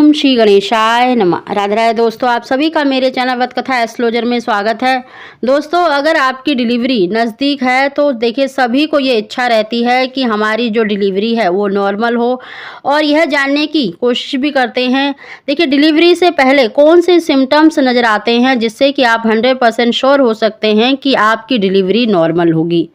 ओम श्री गणेशाय नमः। राधे राधे दोस्तों, आप सभी का मेरे चैनल वत कथा एस्ट्रोलॉजर में स्वागत है। दोस्तों, अगर आपकी डिलीवरी नज़दीक है तो देखिए सभी को ये इच्छा रहती है कि हमारी जो डिलीवरी है वो नॉर्मल हो, और यह जानने की कोशिश भी करते हैं। देखिए, डिलीवरी से पहले कौन से सिम्टम्स नज़र आते हैं जिससे कि आप 100% श्योर हो सकते हैं कि आपकी डिलीवरी नॉर्मल होगी।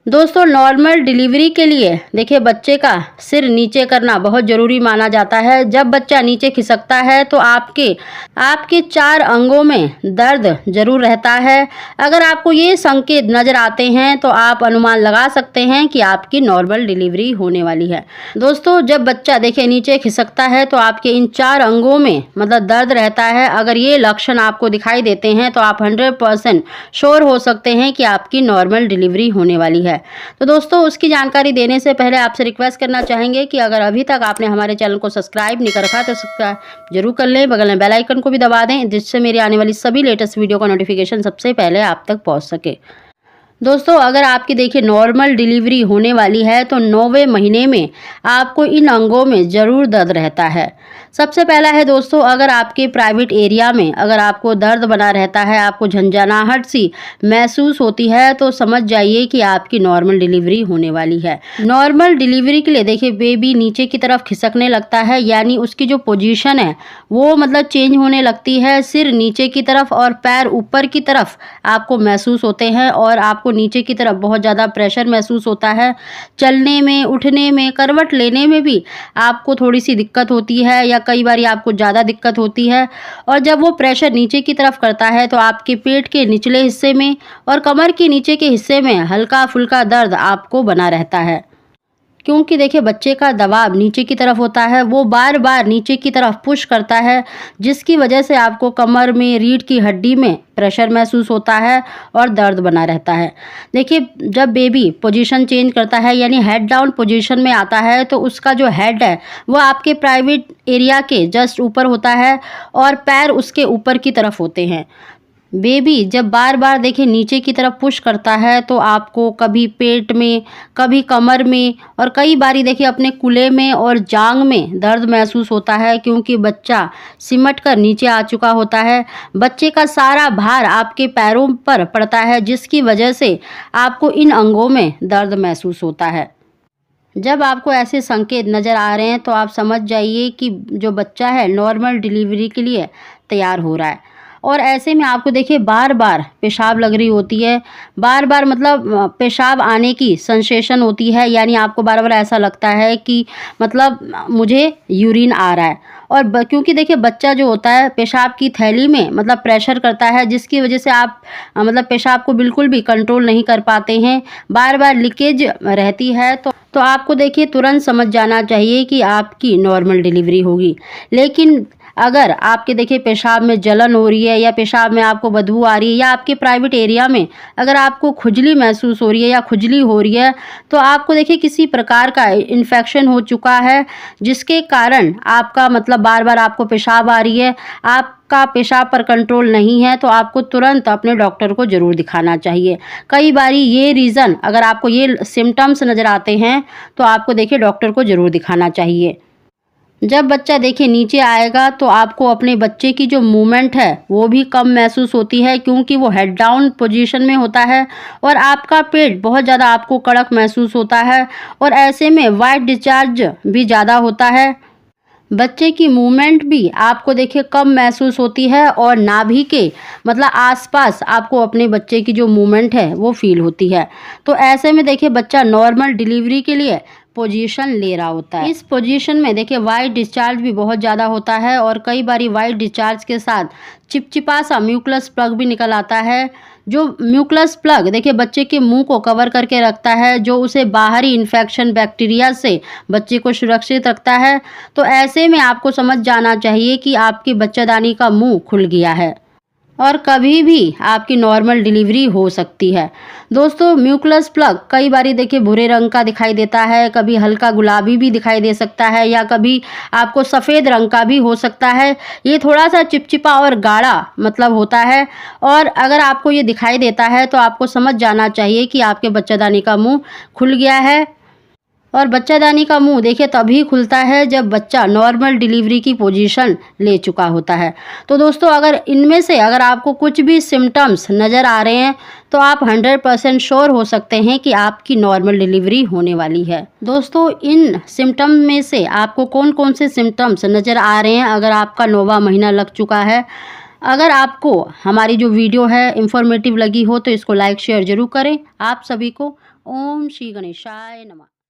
दोस्तों, नॉर्मल डिलीवरी के लिए देखिए बच्चे का सिर नीचे करना बहुत ज़रूरी माना जाता है। जब बच्चा नीचे खिसकता है तो आपके 4 अंगों में दर्द जरूर रहता है। अगर आपको ये संकेत नज़र आते हैं तो आप अनुमान लगा सकते हैं कि आपकी नॉर्मल डिलीवरी होने वाली है। दोस्तों, जब बच्चा देखिए नीचे खिसकता है तो आपके इन 4 अंगों में मतलब दर्द रहता है। अगर ये लक्षण आपको दिखाई देते हैं तो आप 100% श्योर हो सकते हैं कि आपकी नॉर्मल डिलीवरी होने वाली है। तो दोस्तों, उसकी जानकारी देने से पहले आपसे रिक्वेस्ट करना चाहेंगे कि अगर अभी तक आपने हमारे चैनल को सब्सक्राइब नहीं कर रखा तो सब्सक्राइब जरूर कर लें, बगल में बेल आइकन को भी दबा दें जिससे मेरी आने वाली सभी लेटेस्ट वीडियो का नोटिफिकेशन सबसे पहले आप तक पहुंच सके। दोस्तों, अगर आपकी देखिए नॉर्मल डिलीवरी होने वाली है तो 9वें महीने में आपको इन अंगों में ज़रूर दर्द रहता है। सबसे पहला है दोस्तों, अगर आपके प्राइवेट एरिया में अगर आपको दर्द बना रहता है, आपको झंझनाहट सी महसूस होती है तो समझ जाइए कि आपकी नॉर्मल डिलीवरी होने वाली है। नॉर्मल डिलीवरी के लिए देखिए बेबी नीचे की तरफ खिसकने लगता है, यानी उसकी जो पोजीशन है वो मतलब चेंज होने लगती है। सिर नीचे की तरफ और पैर ऊपर की तरफ आपको महसूस होते हैं और आपको नीचे की तरफ बहुत ज़्यादा प्रेशर महसूस होता है। चलने में, उठने में, करवट लेने में भी आपको थोड़ी सी दिक्कत होती है या कई बार आपको ज़्यादा दिक्कत होती है। और जब वो प्रेशर नीचे की तरफ करता है तो आपके पेट के निचले हिस्से में और कमर के नीचे के हिस्से में हल्का फुल्का दर्द आपको बना रहता है, क्योंकि देखिए बच्चे का दबाव नीचे की तरफ होता है, वो बार बार नीचे की तरफ पुश करता है जिसकी वजह से आपको कमर में, रीढ़ की हड्डी में प्रेशर महसूस होता है और दर्द बना रहता है। देखिए, जब बेबी पोजीशन चेंज करता है यानी हेड डाउन पोजीशन में आता है तो उसका जो हेड है वो आपके प्राइवेट एरिया के जस्ट ऊपर होता है और पैर उसके ऊपर की तरफ होते हैं। बेबी जब बार बार देखिए नीचे की तरफ पुश करता है तो आपको कभी पेट में, कभी कमर में और कई बारी देखिए अपने कूल्हे में और जांघ में दर्द महसूस होता है, क्योंकि बच्चा सिमट कर नीचे आ चुका होता है। बच्चे का सारा भार आपके पैरों पर पड़ता है जिसकी वजह से आपको इन अंगों में दर्द महसूस होता है। जब आपको ऐसे संकेत नज़र आ रहे हैं तो आप समझ जाइए कि जो बच्चा है नॉर्मल डिलीवरी के लिए तैयार हो रहा है। और ऐसे में आपको देखिए बार बार पेशाब लग रही होती है, बार बार मतलब पेशाब आने की सेंसेशन होती है, यानी आपको बार बार ऐसा लगता है कि मतलब मुझे यूरिन आ रहा है। और क्योंकि देखिए बच्चा जो होता है पेशाब की थैली में मतलब प्रेशर करता है जिसकी वजह से आप मतलब पेशाब को बिल्कुल भी कंट्रोल नहीं कर पाते हैं, बार बार लीकेज रहती है। तो आपको देखिए तुरंत समझ जाना चाहिए कि आपकी नॉर्मल डिलीवरी होगी। लेकिन अगर आपके देखिए पेशाब में जलन हो रही है या पेशाब में आपको बदबू आ रही है या आपके प्राइवेट एरिया में अगर आपको खुजली महसूस हो रही है या खुजली हो रही है तो आपको देखिए किसी प्रकार का इन्फेक्शन हो चुका है जिसके कारण आपका मतलब बार बार आपको पेशाब आ रही है, आपका पेशाब पर कंट्रोल नहीं है, तो आपको तुरंत अपने डॉक्टर को ज़रूर दिखाना चाहिए। कई बारी ये रीज़न अगर आपको ये सिम्टम्स नज़र आते हैं तो आपको देखिए डॉक्टर को ज़रूर दिखाना चाहिए। जब बच्चा देखिए नीचे आएगा तो आपको अपने बच्चे की जो मूवमेंट है वो भी कम महसूस होती है, क्योंकि वो हेड डाउन पोजीशन में होता है और आपका पेट बहुत ज़्यादा आपको कड़क महसूस होता है और ऐसे में वाइट डिस्चार्ज भी ज़्यादा होता है। बच्चे की मूवमेंट भी आपको देखिए कम महसूस होती है और नाभि के मतलब आसपास आपको अपने बच्चे की जो मूवमेंट है वो फील होती है। तो ऐसे में देखिए बच्चा नॉर्मल डिलीवरी के लिए पोजीशन ले रहा होता है। इस पोजीशन में देखिए वाइट डिस्चार्ज भी बहुत ज़्यादा होता है और कई बारी वाइट डिस्चार्ज के साथ चिपचिपा सा म्यूकुलस प्लग भी निकल आता है। जो म्यूकुलस प्लग देखिए बच्चे के मुंह को कवर करके रखता है, जो उसे बाहरी इन्फेक्शन बैक्टीरिया से बच्चे को सुरक्षित रखता है। तो ऐसे में आपको समझ जाना चाहिए कि आपकी बच्चेदानी का मुंह खुल गया है और कभी भी आपकी नॉर्मल डिलीवरी हो सकती है। दोस्तों, म्यूकुलस प्लग कई बारी देखिए भूरे रंग का दिखाई देता है, कभी हल्का गुलाबी भी दिखाई दे सकता है या कभी आपको सफ़ेद रंग का भी हो सकता है। ये थोड़ा सा चिपचिपा और गाढ़ा मतलब होता है और अगर आपको ये दिखाई देता है तो आपको समझ जाना चाहिए कि आपके बच्चेदानी का मुंह खुल गया है। और बच्चादानी का मुंह देखिए तभी खुलता है जब बच्चा नॉर्मल डिलीवरी की पोजीशन ले चुका होता है। तो दोस्तों अगर इनमें से अगर आपको कुछ भी सिम्टम्स नज़र आ रहे हैं तो आप 100% श्योर हो सकते हैं कि आपकी नॉर्मल डिलीवरी होने वाली है। दोस्तों इन सिम्टम में से आपको कौन कौन से सिम्टम्स नज़र आ रहे हैं अगर आपका 9वां महीना लग चुका है। अगर आपको हमारी जो वीडियो है इंफॉर्मेटिव लगी हो तो इसको लाइक शेयर जरूर करें। आप सभी को ओम श्री गणेशाय नमः।